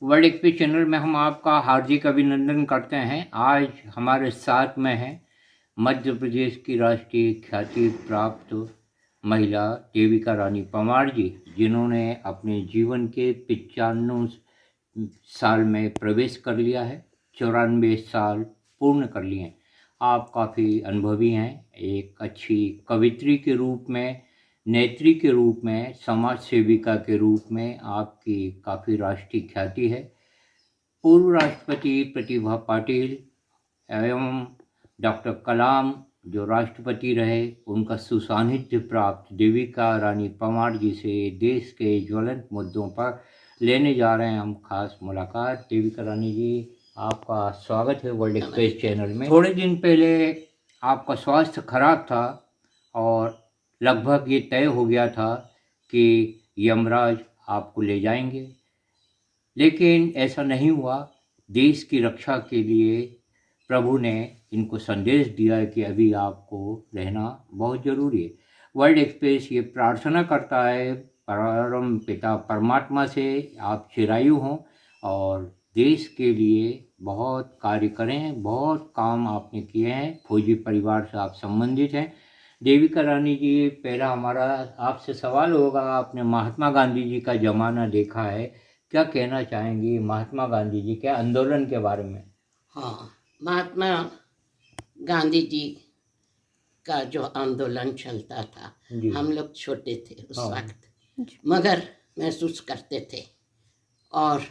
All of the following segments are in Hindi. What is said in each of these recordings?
वर्ल्ड एक्सप्रेस चैनल में हम आपका हार्दिक अभिनंदन करते हैं। आज हमारे साथ में है मध्य प्रदेश की राष्ट्रीय ख्याति प्राप्त महिला देविका रानी पंवार जी, जिन्होंने अपने जीवन के 95 साल में प्रवेश कर लिया है, 94 साल पूर्ण कर लिए हैं। आप काफ़ी अनुभवी हैं, एक अच्छी कवित्री के रूप में, नेत्री के रूप में, समाज सेविका के रूप में आपकी काफ़ी राष्ट्रीय ख्याति है। पूर्व राष्ट्रपति प्रतिभा पाटिल एवं डॉक्टर कलाम जो राष्ट्रपति रहे, उनका सुसानिध्य प्राप्त देविका रानी पंवार जी से देश के ज्वलंत मुद्दों पर लेने जा रहे हैं हम खास मुलाकात। देविका रानी जी, आपका स्वागत है वर्ल्ड एक्सप्रेस चैनल में। थोड़े दिन पहले आपका स्वास्थ्य खराब था और लगभग ये तय हो गया था कि यमराज आपको ले जाएंगे, लेकिन ऐसा नहीं हुआ। देश की रक्षा के लिए प्रभु ने इनको संदेश दिया है कि अभी आपको रहना बहुत ज़रूरी है। वर्ल्ड एक्सप्रेस ये प्रार्थना करता है परम पिता परमात्मा से आप चिरायु हों और देश के लिए बहुत कार्य करें। बहुत काम आपने किए हैं, फौजी परिवार से आप संबंधित हैं। देविका रानी जी, पहला हमारा आपसे सवाल होगा, आपने महात्मा गांधी जी का ज़माना देखा है, क्या कहना चाहेंगी महात्मा गांधी जी के आंदोलन के बारे में? हाँ, महात्मा गांधी जी का जो आंदोलन चलता था, हम लोग छोटे थे उस वक्त, मगर महसूस करते थे। और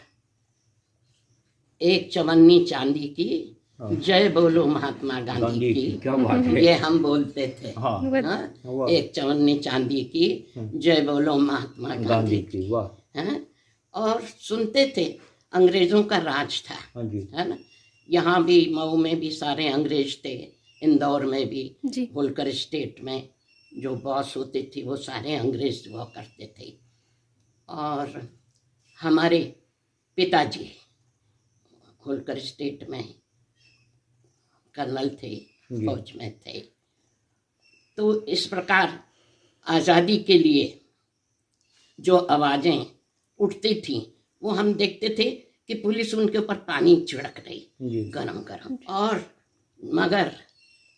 एक चवन्नी चांदी की जय बोलो महात्मा गांधी की, क्या बात है, ये हम बोलते थे। एक चवन्नी चांदी की जय बोलो महात्मा गांधी की, और सुनते थे। अंग्रेजों का राज था, है ना। यहाँ भी मऊ में भी सारे अंग्रेज थे, इंदौर में भी, होलकर स्टेट में जो बॉस होती थी वो सारे अंग्रेज हुआ करते थे। और हमारे पिताजी होलकर स्टेट में कर्नल थे, फौज में थे। तो इस प्रकार आज़ादी के लिए जो आवाज़ें उठती थी वो हम देखते थे कि पुलिस उनके ऊपर पानी छिड़क रही गरम गरम। और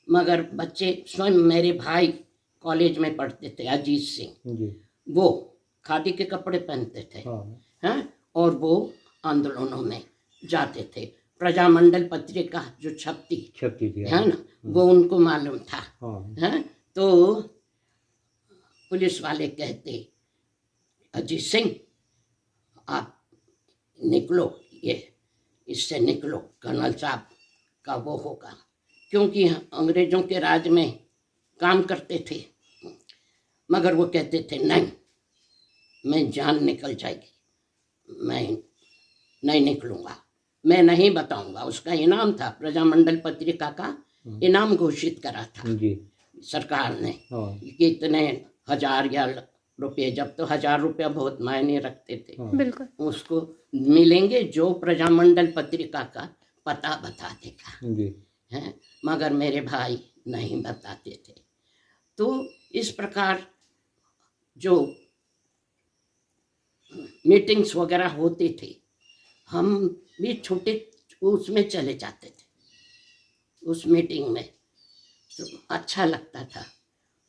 मगर बच्चे स्वयं, मेरे भाई कॉलेज में पढ़ते थे, अजीत सिंह, वो खादी के कपड़े पहनते थे, हैं, और वो आंदोलनों में जाते थे। प्रजामंडल पत्रिका जो छपती थी, है ना, वो उनको मालूम था, हैं। तो पुलिस वाले कहते, अजीत सिंह आप निकलो, ये इससे निकलो, कर्नल साहब का वो होगा, क्योंकि अंग्रेजों के राज में काम करते थे। मगर वो कहते थे नहीं, मैं जान निकल जाएगी, मैं नहीं निकलूँगा, मैं नहीं बताऊंगा। उसका इनाम था, प्रजामंडल पत्रिका का इनाम घोषित करा था सरकार ने कि इतने 1000 या रुपये, जब तो 1000 रुपया बहुत मायने रखते थे, बिल्कुल, उसको मिलेंगे जो प्रजामंडल पत्रिका का पता बता देगा, हैं। मगर मेरे भाई नहीं बताते थे। तो इस प्रकार जो मीटिंग्स वगैरह होती थी, हम भी छोटे उसमें चले जाते थे, उस मीटिंग में। तो अच्छा लगता था,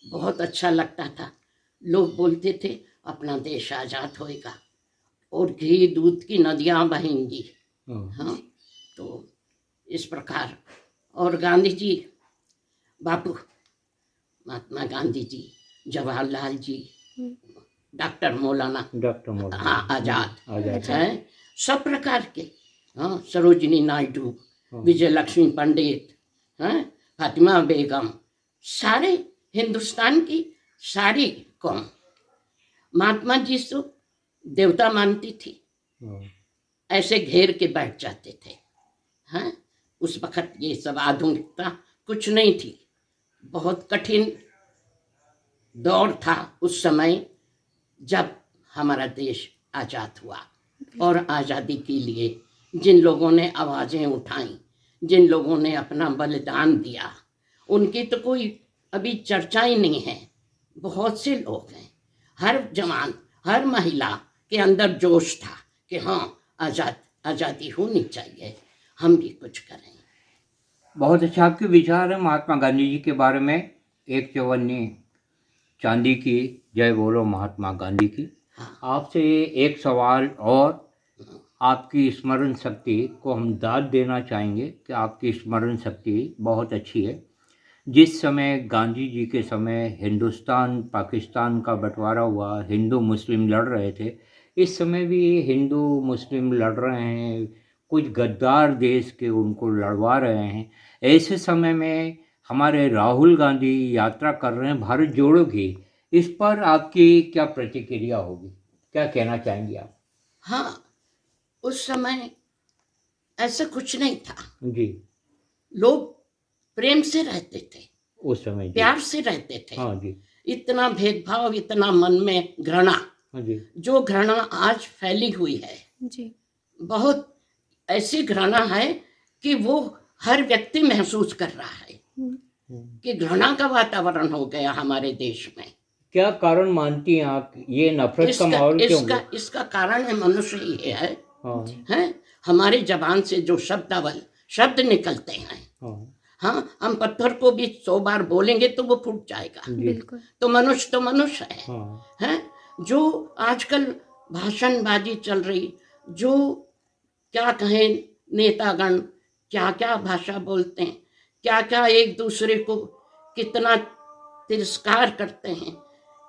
बहुत अच्छा लगता था। लोग बोलते थे अपना देश आज़ाद होएगा और घी दूध की नदियाँ बहेंगी, हाँ। तो इस प्रकार, और गांधी जी, बापू महात्मा गांधी जी, जवाहरलाल जी, डॉक्टर मौलाना हाँ आज़ाद हैं, सब प्रकार के, हाँ, सरोजिनी नायडू, विजय लक्ष्मी पंडित, हैं, फातिमा बेगम, सारे हिंदुस्तान की सारी कौम महात्मा जी से देवता मानती थी, ऐसे घेर के बैठ जाते थे, हैं। उस वक्त ये सब आधुनिकता कुछ नहीं थी, बहुत कठिन दौर था उस समय जब हमारा देश आज़ाद हुआ। और आज़ादी के लिए जिन लोगों ने आवाज़ें उठाई, जिन लोगों ने अपना बलिदान दिया, उनकी तो कोई अभी चर्चा ही नहीं है। बहुत से लोग हैं, हर जवान, हर महिला के अंदर जोश था कि हाँ, आज़ाद आज़ादी होनी चाहिए, हम भी कुछ करें। बहुत अच्छा आपके विचार है महात्मा गांधी जी के बारे में। एक चौवन्नी चांदी की जय बोलो महात्मा गांधी की। हाँ। आपसे एक सवाल और, आपकी स्मरण शक्ति को हम दाद देना चाहेंगे कि आपकी स्मरण शक्ति बहुत अच्छी है। जिस समय गांधी जी के समय हिंदुस्तान पाकिस्तान का बंटवारा हुआ, हिंदू मुस्लिम लड़ रहे थे, इस समय भी हिंदू मुस्लिम लड़ रहे हैं, कुछ गद्दार देश के उनको लड़वा रहे हैं। ऐसे समय में हमारे राहुल गांधी यात्रा कर रहे हैं भारत जोड़ो की, इस पर आपकी क्या प्रतिक्रिया होगी, क्या कहना चाहेंगी आप? हाँ, उस समय ऐसा कुछ नहीं था, जी, लोग प्रेम से रहते थे, उस समय जी। प्यार से रहते थे। हाँ जी, इतना भेदभाव, इतना मन में घृणा, हाँ जी, जो घृणा आज फैली हुई है जी, बहुत ऐसी घृणा है कि वो हर व्यक्ति महसूस कर रहा है कि घृणा का वातावरण हो गया हमारे देश में। क्या कारण मानती हैं आप, ये नफरत का माहौल क्यों? इसका कारण है मनुष्य ही है, हाँ, हैं? हमारी जबान से जो शब्द निकलते हैं, हाँ, हाँ, हम पत्थर को भी 100 बार बोलेंगे तो वो फूट जाएगा। बिल्कुल, तो मनुष्य है, हाँ, हैं? जो आजकल भाषणबाजी चल रही, जो क्या कहें नेतागण, क्या क्या भाषा बोलते हैं, क्या क्या एक दूसरे को कितना तिरस्कार करते हैं,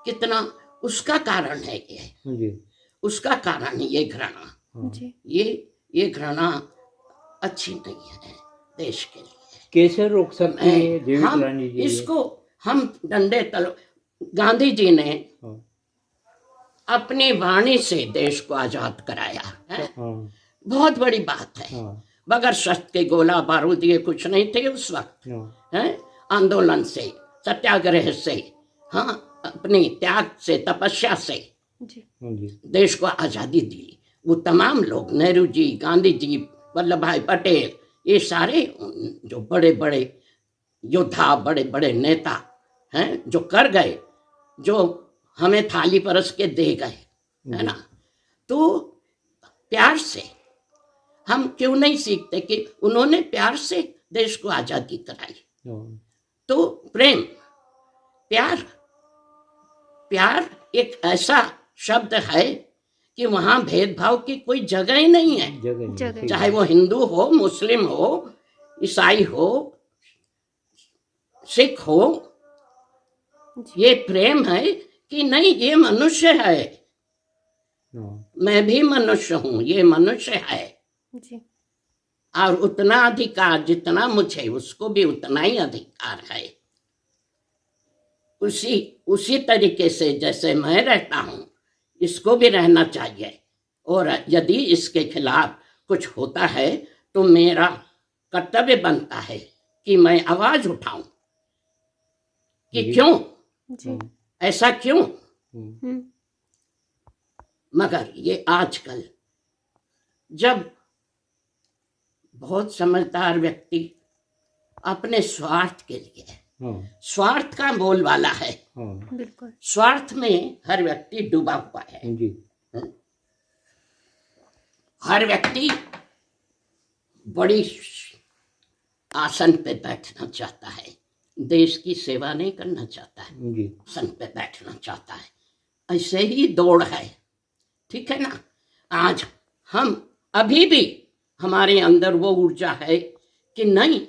कितना, उसका कारण है ये, जी, उसका कारण है ये घृणा। हाँ। जी, ये घृणा अच्छी नहीं है देश के लिए। कैसे रोक सकते हैं देवी हम रानी जी? इसको हम गांधी जी ने हाँ, अपनी वाणी से देश को आजाद कराया है, हाँ, बहुत बड़ी बात है। हाँ, बगैर शस्त्र के गोला बारूद ये कुछ नहीं थे उस वक्त, हाँ, है? आंदोलन से, सत्याग्रह से, हाँ, अपनी त्याग से, तपस्या से जी, हाँ जी, देश को आज़ादी दी। वो तमाम लोग, नेहरू जी, गांधी जी, वल्लभ भाई पटेल, ये सारे जो बड़े बड़े योद्धा, बड़े बड़े नेता हैं, जो कर गए, जो हमें थाली परस के दे गए, है ना। तो प्यार से हम क्यों नहीं सीखते कि उन्होंने प्यार से देश को आज़ादी कराई। हाँ, तो प्रेम, प्यार एक ऐसा शब्द है कि वहाँ भेदभाव की कोई जगह ही नहीं है। जगह नहीं, जगह। सही चाहे बात। वो हिंदू हो, मुस्लिम हो, ईसाई हो, सिख हो, जी, ये प्रेम है कि नहीं, ये मनुष्य है, हाँ, मैं भी मनुष्य हूँ, ये मनुष्य है, जी, और उतना अधिकार जितना मुझे, उसको भी उतना ही अधिकार है। उसी तरीके से जैसे मैं रहता हूँ, इसको भी रहना चाहिए। और यदि इसके खिलाफ कुछ होता है तो मेरा कर्तव्य बनता है कि मैं आवाज उठाऊं कि जी। क्यों, जी, ऐसा क्यों। हम्म, मगर ये आजकल जब बहुत समझदार व्यक्ति अपने स्वार्थ के लिए, हाँ, स्वार्थ का बोलबाला है, हाँ, बिल्कुल, स्वार्थ में हर व्यक्ति डूबा हुआ है। जी, हर व्यक्ति बड़ी आसन पे बैठना चाहता है, देश की सेवा नहीं करना चाहता है, जी, आसन पे बैठना चाहता है। ऐसे ही दौड़ है, ठीक है ना। आज हम अभी भी हमारे अंदर वो ऊर्जा है कि नहीं,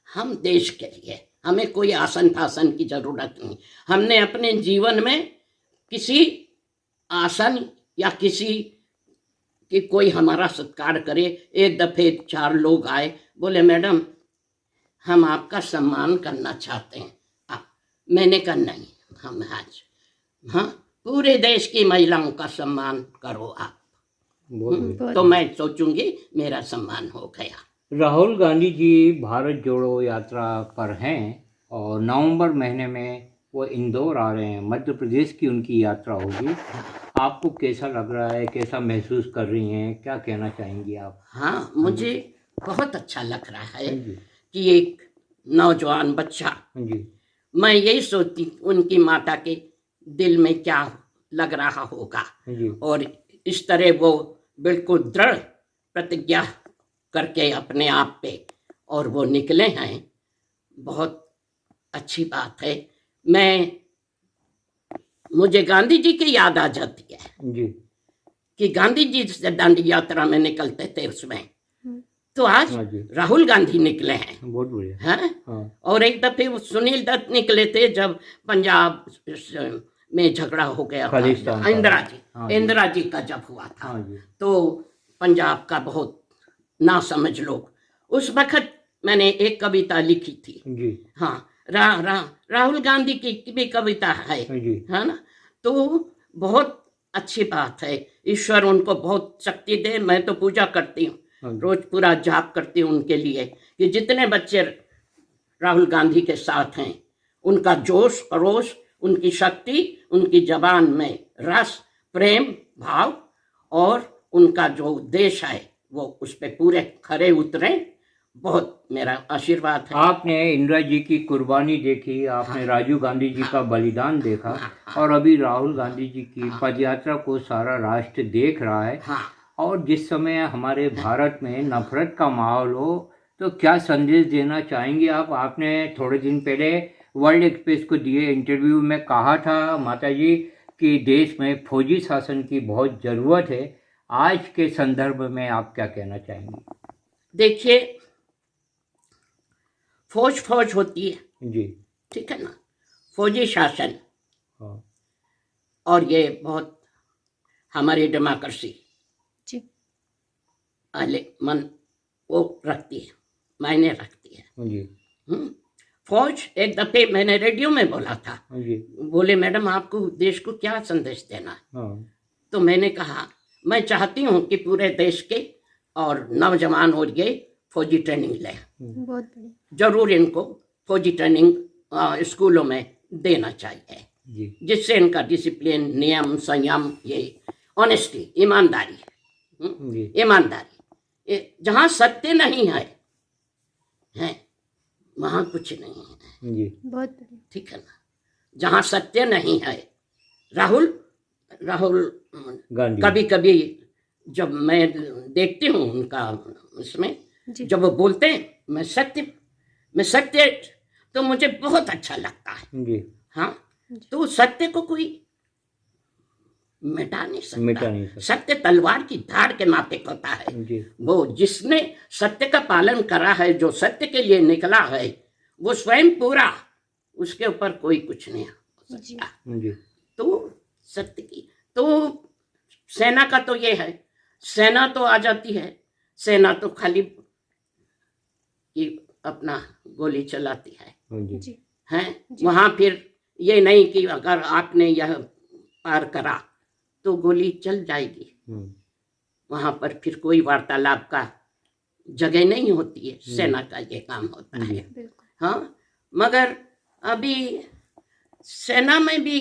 हम देश के लिए, हमें कोई आसन फासन की जरूरत नहीं। हमने अपने जीवन में किसी आसन या किसी कि कोई हमारा सत्कार करे, एक दफे 4 लोग आए, बोले मैडम हम आपका सम्मान करना चाहते हैं। मैंने कहा नहीं, हम आज, हाँ, पूरे देश की महिलाओं का सम्मान करो आप। बहुत तो मैं सोचूंगी मेरा सम्मान हो गया। राहुल गांधी जी भारत जोड़ो यात्रा पर हैं और नवंबर महीने में वो इंदौर आ रहे हैं, मध्य प्रदेश की उनकी यात्रा होगी। आपको कैसा लग रहा है, कैसा महसूस कर रही हैं, क्या कहना चाहेंगी आप? हाँ, मुझे बहुत अच्छा लग रहा है हाँ जी, कि एक नौजवान बच्चा, हाँ जी, मैं यही सोचती उनकी माता के दिल में क्या लग रहा होगा, हाँ जी, और इस तरह वो बिल्कुल दृढ़ प्रतिज्ञा करके अपने आप पे, और वो निकले हैं, बहुत अच्छी बात है। मुझे गांधी जी की याद आ जाती है जी कि गांधी जी से दांडी यात्रा में निकलते थे उसमें, तो आज हाँ जी, राहुल गांधी निकले हैं, बहुत बढ़िया। हैं? हाँ और एक दफे वो सुनील दत्त निकले थे जब पंजाब में झगड़ा हो गया खालिस्तान था, इंदिरा हाँ जी, जी। इंदिरा जी का जब हुआ था, हाँ जी तो पंजाब का बहुत ना समझ लोग, उस वक्त मैंने एक कविता लिखी थी। जी हाँ, राहुल गांधी की भी कविता है जी ना। तो बहुत अच्छी बात है, ईश्वर उनको बहुत शक्ति दे। मैं तो पूजा करती हूँ, हाँ जी। रोज पूरा जाप करती हूँ उनके लिए, कि जितने बच्चे राहुल गांधी के साथ हैं, उनका जोश खरोश, उनकी शक्ति, उनकी जबान में रस, प्रेम भाव, और उनका जो उद्देश्य है वो उस पे पूरे खरे उतरे। बहुत मेरा आशीर्वाद है। आपने इंदिरा जी की कुर्बानी देखी, आपने राजीव गांधी जी का बलिदान देखा, और अभी राहुल गांधी जी की पदयात्रा को सारा राष्ट्र देख रहा है। हाँ, और जिस समय हमारे भारत में नफरत का माहौल हो, तो क्या संदेश देना चाहेंगे आप? आपने थोड़े दिन पहले वर्ल्ड एक्सप्रेस को दिए इंटरव्यू में कहा था माता जी कि देश में फौजी शासन की बहुत ज़रूरत है। आज के संदर्भ में आप क्या कहना चाहेंगे? देखिए, फौज फौज होती है, जी ठीक है ना, फौजी शासन, हाँ और ये बहुत हमारी डेमोक्रेसी जी मन वो रखती है, मायने रखती है। जी फौज, एक दफे मैंने रेडियो में बोला था, जी बोले मैडम आपको देश को क्या संदेश देना है? हाँ तो मैंने कहा मैं चाहती हूँ कि पूरे देश के और नौजवान और ये फौजी ट्रेनिंग लें, बहुत बढ़िया जरूर इनको फौजी ट्रेनिंग स्कूलों में देना चाहिए, जी जिससे इनका डिसिप्लिन, नियम, संयम, ये ऑनेस्टी, ईमानदारी, जी ईमानदारी, जहाँ सत्य नहीं है वहाँ कुछ नहीं है, जी बहुत बढ़िया ठीक है ना। जहाँ सत्य नहीं है, राहुल गांधी कभी कभी जब मैं देखती हूँ उनका उसमें, जी जब वो बोलते हैं मैं सत्य, तो मुझे बहुत अच्छा लगता है। जी हाँ, तो सत्य को कोई मिटा नहीं सकता। सत्य तलवार की धार के माफिक होता है। जी वो जिसने सत्य का पालन करा है, जो सत्य के लिए निकला है, वो स्वयं पूरा, उसके ऊपर कोई कुछ नहीं हो सकता। जी तो सत्य की तो सेना का तो ये है, सेना तो आ जाती है, सेना तो खाली कि अपना गोली चलाती है, जी हैं? वहां फिर ये नहीं कि अगर आपने यह पार करा तो गोली चल जाएगी, वहां पर फिर कोई वार्तालाप का जगह नहीं होती है। सेना का ये काम होता है। बिल्कुल हाँ, मगर अभी सेना में भी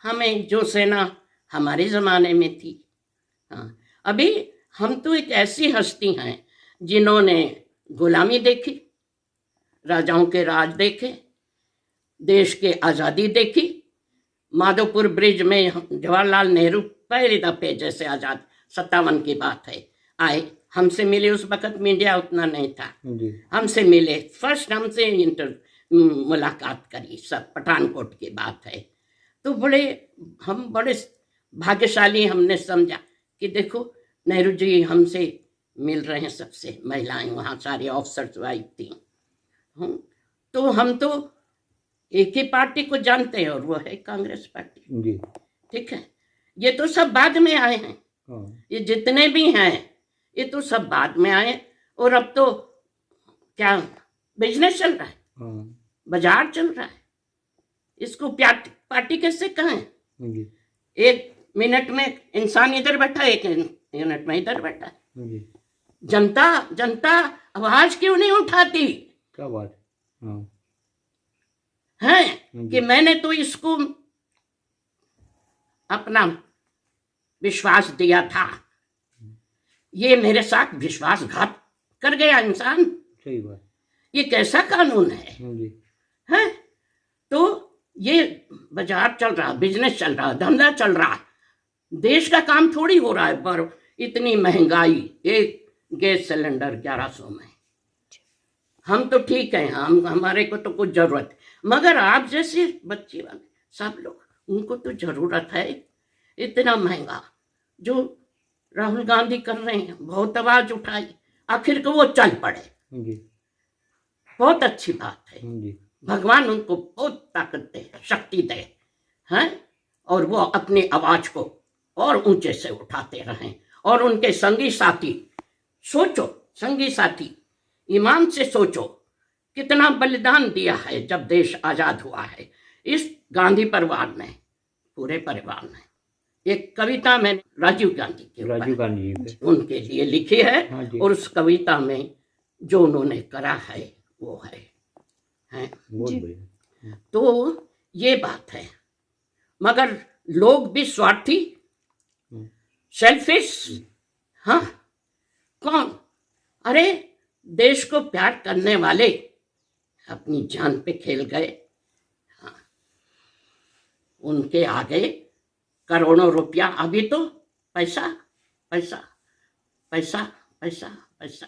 हमें जो सेना हमारे ज़माने में थी, हाँ, अभी हम तो एक ऐसी हस्ती हैं जिन्होंने गुलामी देखी, राजाओं के राज देखे, देश के आज़ादी देखी। माधोपुर ब्रिज में जवाहरलाल नेहरू पहले दफे, जैसे आज़ाद 57 की बात है, आए, हमसे मिले। उस वक्त मीडिया उतना नहीं था, हमसे मिले, फर्स्ट हमसे मुलाकात करी, सब पठानकोट की बात है। तो हम बड़े भाग्यशाली हमने समझा कि देखो नेहरू जी हमसे मिल रहे हैं, सबसे महिलाएं वहाँ सारे ऑफिसर्स वाइफ थी। तो हम तो एक ही पार्टी को जानते हैं और वो है कांग्रेस पार्टी, जी ठीक है। ये तो सब बाद में आए हैं, ये जितने भी हैं ये तो सब बाद में आए। और अब तो क्या बिजनेस चल रहा है, बाजार चल रहा है, इसको पार्टी कैसे कहें? एक मिनट में इंसान इधर बैठा, एक मिनट में इधर बैठा। जनता आवाज क्यों नहीं उठाती? क्या बात है कि मैंने तो इसको अपना विश्वास दिया था, ये मेरे साथ विश्वासघात कर गया इंसान। सही बात। ये कैसा कानून है? तो ये बाजार चल रहा, बिजनेस चल रहा, धंधा चल रहा, देश का काम थोड़ी हो रहा है। पर इतनी महंगाई, एक गैस सिलेंडर 1100 में। हम तो ठीक हैं, हम हमारे को तो कुछ जरूरत है, मगर आप जैसे बच्चे वाले सब लोग, उनको तो जरूरत है। इतना महंगा जो राहुल गांधी कर रहे हैं, बहुत आवाज उठाई, आखिर को वो चल पड़े जी बहुत अच्छी बात है। जी भगवान उनको बहुत ताकत दे, शक्ति दे, हैं, और वो अपनी आवाज को और ऊंचे से उठाते रहें। और उनके संगी साथी, सोचो संगी साथी, ईमान से सोचो कितना बलिदान दिया है जब देश आजाद हुआ है। इस गांधी परिवार ने, पूरे परिवार ने, एक कविता मैंने राजीव गांधी के ऊपर, राजीव गांधी जी पे। उनके लिए लिखी है। हाँ जी। और उस कविता में जो उन्होंने करा है वो है, हैं? बहुत जी। बढ़िया। तो ये बात है, मगर लोग भी स्वार्थी, सेल्फिश। हाँ, कौन? अरे देश को प्यार करने वाले अपनी जान पे खेल गए। हाँ, उनके आगे करोड़ों रुपया, अभी तो पैसा पैसा पैसा पैसा पैसा।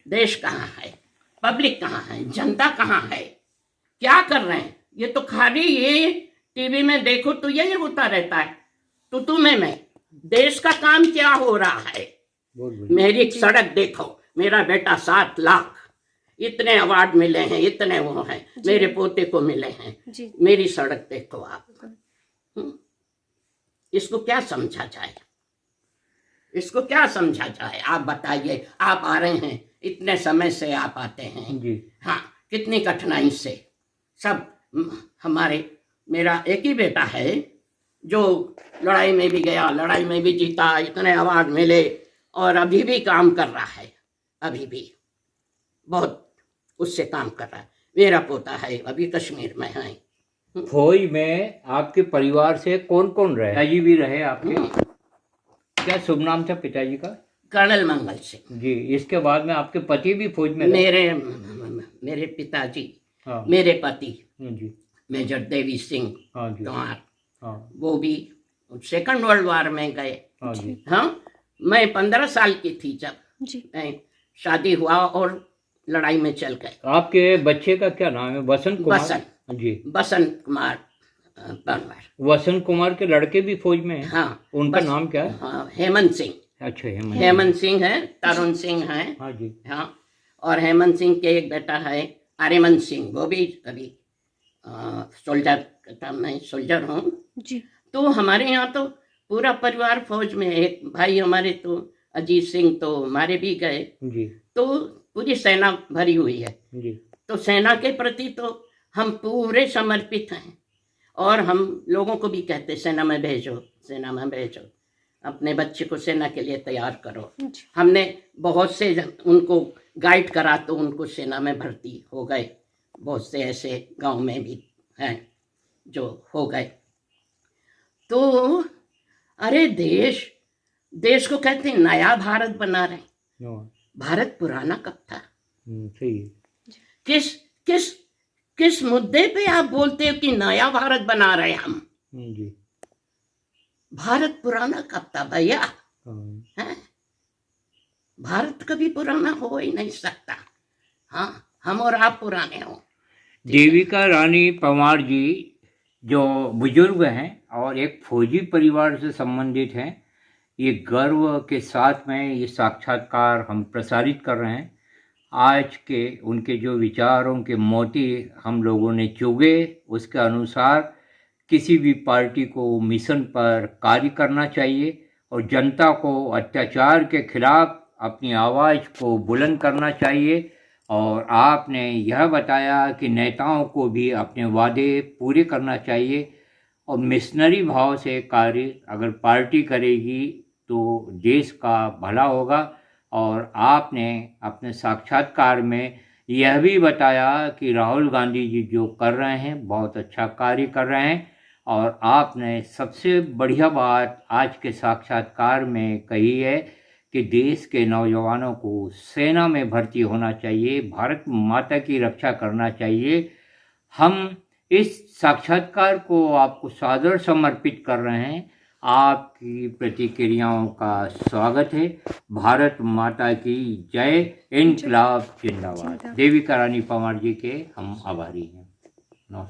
देश कहाँ है, पब्लिक कहाँ है, जनता कहाँ है, क्या कर रहे हैं? ये तो खाली ये टीवी में देखो तो यही होता रहता है, तो तुम्हें मैं देश का काम क्या हो रहा है। बहुत बढ़िया। मेरी सड़क देखो, मेरा बेटा 7 लाख, इतने अवार्ड मिले हैं, इतने वो हैं, मेरे पोते को मिले हैं। जी। मेरी सड़क देखो आप। इसको क्या समझा जाए, इसको क्या समझा जाए, आप बताइए। आप आ रहे हैं, इतने समय से आप आते हैं जी। हाँ, कितनी कठिनाई से सब हमारे, मेरा एक ही बेटा है जो लड़ाई में भी गया, लड़ाई में भी जीता, इतने अवार्ड मिले, और अभी भी काम कर रहा है, अभी भी बहुत उससे काम कर रहा है। मेरा पोता है, अभी कश्मीर में है। फौज में आपके परिवार से कौन कौन रहे? पिताजी भी रहे आपके? क्या शुभ नाम था पिताजी का? कर्नल मंगल सिंह। जी। इसके बाद में आपके पति भी फौज में रहे? मेरे पिताजी, हाँ मेरे पति जी। मेजर देवी सिंह हाँ जी। गंवार, हाँ वो भी सेकंड वर्ल्ड वार में गए। हाँ जी। हाँ, मैं 15 साल की थी जब जी। शादी हुआ और लड़ाई में चल गए। आपके बच्चे का क्या नाम है? वसंत कुमार? बसंत। जी। बसंत कुमार परमार। वसंत कुमार के लड़के भी फौज में हैं? हाँ, उनका नाम क्या है? हाँ, हेमंत सिंह। अच्छा, हेमंत। हेमंत सिंह है, तरुण सिंह है। हाँ जी। हाँ, और हेमंत सिंह के एक बेटा है आर्यमन सिंह, वो भी अभी सोल्जर था, मैं सोल्जर हूँ। जी। तो हमारे यहाँ तो पूरा परिवार फौज में है। एक भाई हमारे तो अजीत सिंह तो मारे भी गए। जी। तो पूरी सेना भरी हुई है। जी। तो सेना के प्रति तो हम पूरे समर्पित हैं, और हम लोगों को भी कहते सेना में भेजो, सेना में भेजो, अपने बच्चे को सेना के लिए तैयार करो। जी। हमने बहुत से उनको गाइड करा तो उनको सेना में भर्ती हो गए। बहुत से ऐसे गांव में भी हैं जो हो गए। तो अरे देश को कहते हैं नया भारत बना रहे हैं। हाँ, भारत पुराना कब था? सही है। किस किस किस मुद्दे पे आप बोलते हो कि नया भारत बना रहे हैं हम? जी। भारत पुराना कब था भैया? हाँ, हैं? भारत कभी पुराना हो ही नहीं सकता। हाँ, हम और आप पुराने हो। देविका रानी पंवार जी जो बुजुर्ग हैं और एक फौजी परिवार से संबंधित हैं, ये गर्व के साथ में ये साक्षात्कार हम प्रसारित कर रहे हैं। आज के उनके जो विचारों के मोती हम लोगों ने चुगे, उसके अनुसार किसी भी पार्टी को मिशन पर कार्य करना चाहिए और जनता को अत्याचार के खिलाफ अपनी आवाज़ को बुलंद करना चाहिए। और आपने यह बताया कि नेताओं को भी अपने वादे पूरे करना चाहिए और मिशनरी भाव से कार्य अगर पार्टी करेगी तो देश का भला होगा। और आपने अपने साक्षात्कार में यह भी बताया कि राहुल गांधी जी जो कर रहे हैं बहुत अच्छा कार्य कर रहे हैं। और आपने सबसे बढ़िया बात आज के साक्षात्कार में कही है कि देश के नौजवानों को सेना में भर्ती होना चाहिए, भारत माता की रक्षा करना चाहिए। हम इस साक्षात्कार को आपको सादर समर्पित कर रहे हैं आपकी प्रतिक्रियाओं का स्वागत है। भारत माता की जय, इनकलाब जिंदाबाद। देविका रानी पंवार जी के हम आभारी हैं। नमस्कार।